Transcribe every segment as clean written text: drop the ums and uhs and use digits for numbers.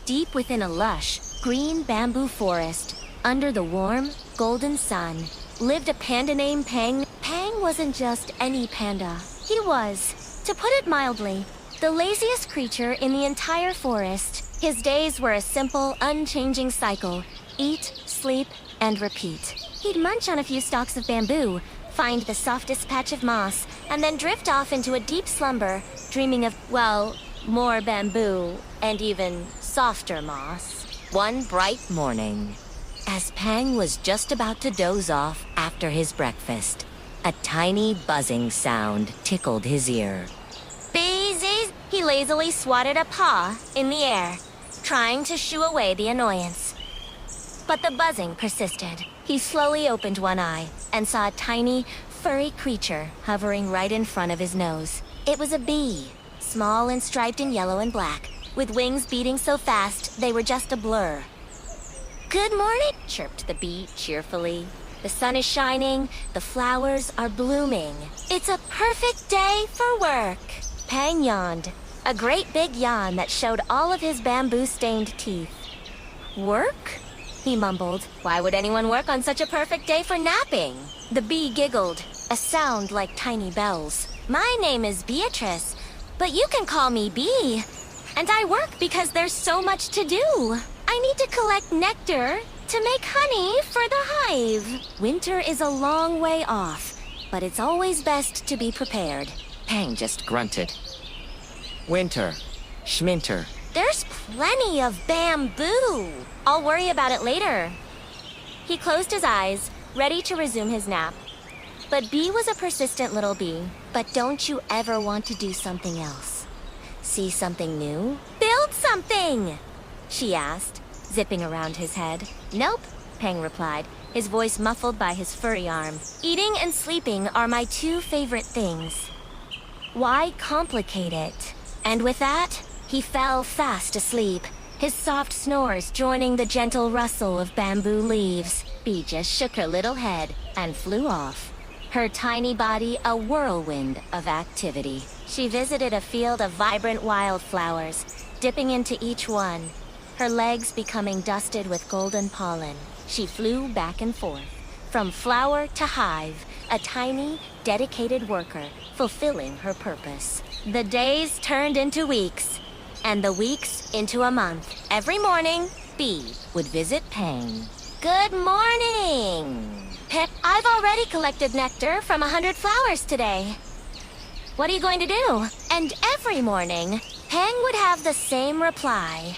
Deep within a lush, green bamboo forest, under the warm, golden sun, lived a panda named Pang. Pang wasn't just any panda. He was, to put it mildly, the laziest creature in the entire forest. His days were a simple, unchanging cycle. Eat, sleep, and repeat. He'd munch on a few stalks of bamboo, find the softest patch of moss, and then drift off into a deep slumber, dreaming of, well, more bamboo, and even softer moss. One bright morning, as Pang was just about to doze off after his breakfast, a tiny buzzing sound tickled his ear. Beesies! He lazily swatted a paw in the air, trying to shoo away the annoyance. But the buzzing persisted. He slowly opened one eye and saw a tiny, furry creature hovering right in front of his nose. It was a bee, small and striped in yellow and black, with wings beating so fast they were just a blur. "Good morning," chirped the bee cheerfully. "The sun is shining, the flowers are blooming. It's a perfect day for work." Pang yawned, a great big yawn that showed all of his bamboo-stained teeth. "Work?" he mumbled. "Why would anyone work on such a perfect day for napping?" The bee giggled, a sound like tiny bells. "My name is Beatrice, but you can call me Bee. And I work because there's so much to do. I need to collect nectar to make honey for the hive. Winter is a long way off, but it's always best to be prepared." Pang just grunted. "Winter. Schminter." "There's plenty of bamboo. I'll worry about it later." He closed his eyes, ready to resume his nap. But Bee was a persistent little bee. "But don't you ever want to do something else? See something new? Build something!" she asked, zipping around his head. "Nope," Pang replied, his voice muffled by his furry arm. "Eating and sleeping are my two favorite things. Why complicate it?" And with that, he fell fast asleep, his soft snores joining the gentle rustle of bamboo leaves. Bee just shook her little head and flew off, her tiny body a whirlwind of activity. She visited a field of vibrant wildflowers, dipping into each one, her legs becoming dusted with golden pollen. She flew back and forth, from flower to hive, a tiny, dedicated worker, fulfilling her purpose. The days turned into weeks, and the weeks into a month. Every morning, Bee would visit Pang. "Good morning! Pip, I've already collected nectar from 100 flowers today. What are you going to do?" And every morning, Pang would have the same reply.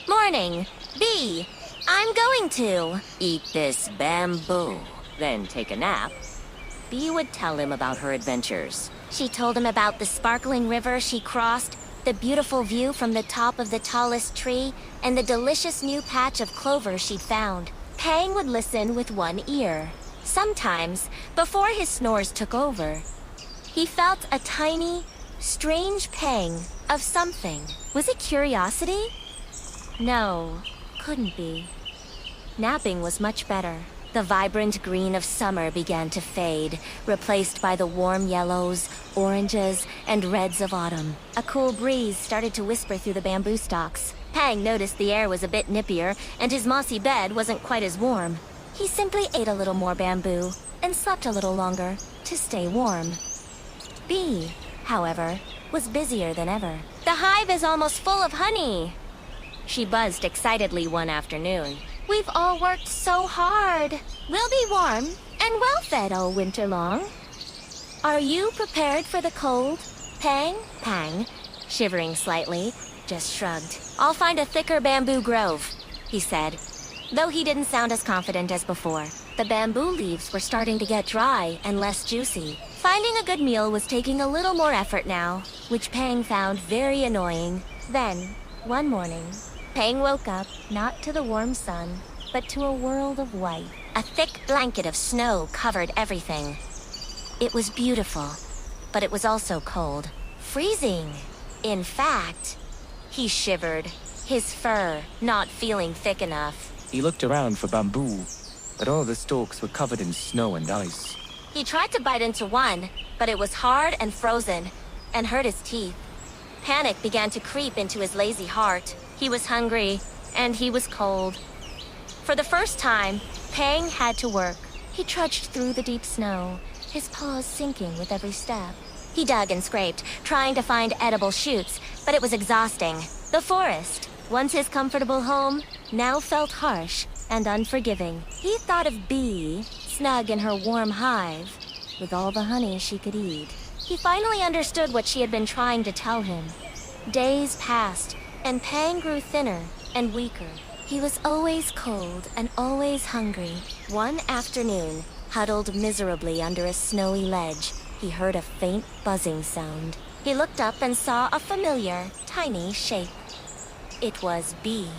"Morning, Bee, I'm going to eat this bamboo, then take a nap." Bee would tell him about her adventures. She told him about the sparkling river she crossed, the beautiful view from the top of the tallest tree, and the delicious new patch of clover she'd found. Pang would listen with one ear. Sometimes, before his snores took over, he felt a tiny, strange pang of something. Was it curiosity? No, couldn't be. Napping was much better. The vibrant green of summer began to fade, replaced by the warm yellows, oranges, and reds of autumn. A cool breeze started to whisper through the bamboo stalks. Pang noticed the air was a bit nippier, and his mossy bed wasn't quite as warm. He simply ate a little more bamboo, and slept a little longer, to stay warm. Bee, however, was busier than ever. "The hive is almost full of honey," she buzzed excitedly one afternoon. "We've all worked so hard. We'll be warm and well-fed all winter long. Are you prepared for the cold, Pang?" Pang, shivering slightly, just shrugged. "I'll find a thicker bamboo grove," he said, though he didn't sound as confident as before. The bamboo leaves were starting to get dry and less juicy. Finding a good meal was taking a little more effort now, which Pang found very annoying. Then, one morning, Pang woke up, not to the warm sun, but to a world of white. A thick blanket of snow covered everything. It was beautiful, but it was also cold. Freezing. In fact, he shivered, his fur not feeling thick enough. He looked around for bamboo, but all the stalks were covered in snow and ice. He tried to bite into one, but it was hard and frozen, and hurt his teeth. Panic began to creep into his lazy heart. He was hungry, and he was cold. For the first time, Pang had to work. He trudged through the deep snow, his paws sinking with every step. He dug and scraped, trying to find edible shoots, but it was exhausting. The forest, once his comfortable home, now felt harsh and unforgiving. He thought of Bee, snug in her warm hive, with all the honey she could eat. He finally understood what she had been trying to tell him. Days passed, and Pang grew thinner and weaker. He was always cold and always hungry. One afternoon, huddled miserably under a snowy ledge, he heard a faint buzzing sound. He looked up and saw a familiar, tiny shape. It was Bee.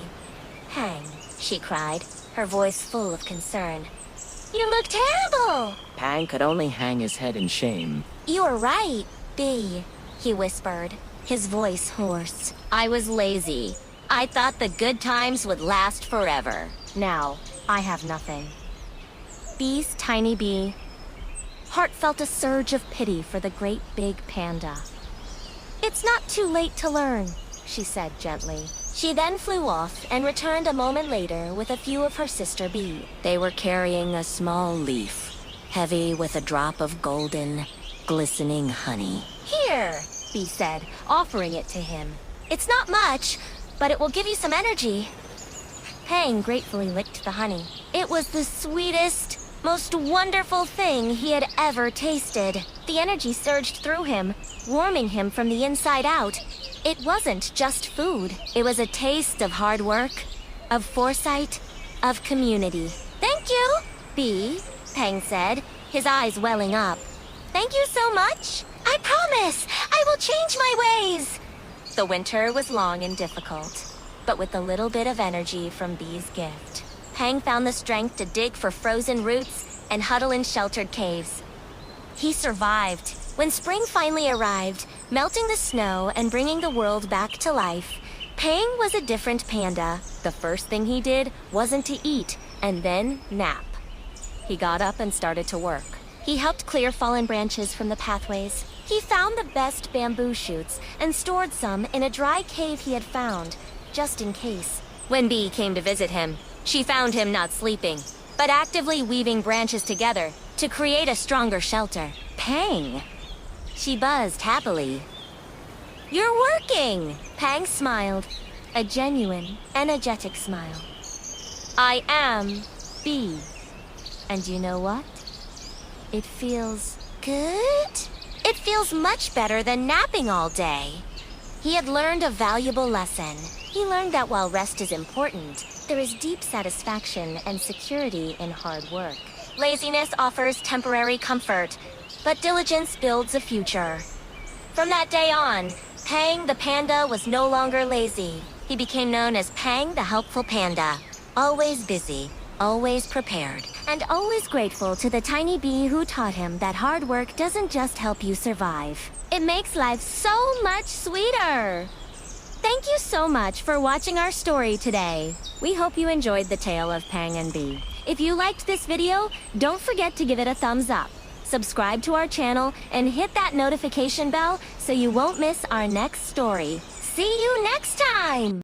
"Pang," she cried, her voice full of concern. "You look terrible!" Pang could only hang his head in shame. "You were right, Bee," he whispered, his voice hoarse. "I was lazy. I thought the good times would last forever. Now, I have nothing." Bee's tiny bee heart felt a surge of pity for the great big panda. "It's not too late to learn," she said gently. She then flew off and returned a moment later with a few of her sister bees. They were carrying a small leaf, heavy with a drop of golden, glistening honey. "Here," Bee said, offering it to him. "It's not much, but it will give you some energy." Pang gratefully licked the honey. It was the sweetest, most wonderful thing he had ever tasted. The energy surged through him, warming him from the inside out. It wasn't just food. It was a taste of hard work, of foresight, of community. "Thank you, Bee," Pang said, his eyes welling up. "Thank you so much. I promise I will change my ways." The winter was long and difficult, but with a little bit of energy from Bee's gift, Pang found the strength to dig for frozen roots and huddle in sheltered caves. He survived. When spring finally arrived, melting the snow and bringing the world back to life, Pang was a different panda. The first thing he did wasn't to eat and then nap. He got up and started to work. He helped clear fallen branches from the pathways. He found the best bamboo shoots and stored some in a dry cave he had found, just in case. When Bee came to visit him, she found him not sleeping, but actively weaving branches together to create a stronger shelter. "Pang!" She buzzed happily. "You're working!" Pang smiled, a genuine, energetic smile. "I am Bee. And you know what? It feels good? It feels much better than napping all day." He had learned a valuable lesson. He learned that while rest is important, there is deep satisfaction and security in hard work. Laziness offers temporary comfort, but diligence builds a future. From that day on, Pang the panda was no longer lazy. He became known as Pang the helpful panda. Always busy, always prepared, and always grateful to the tiny bee who taught him that hard work doesn't just help you survive. It makes life so much sweeter. Thank you so much for watching our story today. We hope you enjoyed the tale of Pang and Bee. If you liked this video, don't forget to give it a thumbs up. Subscribe to our channel and hit that notification bell so you won't miss our next story. See you next time!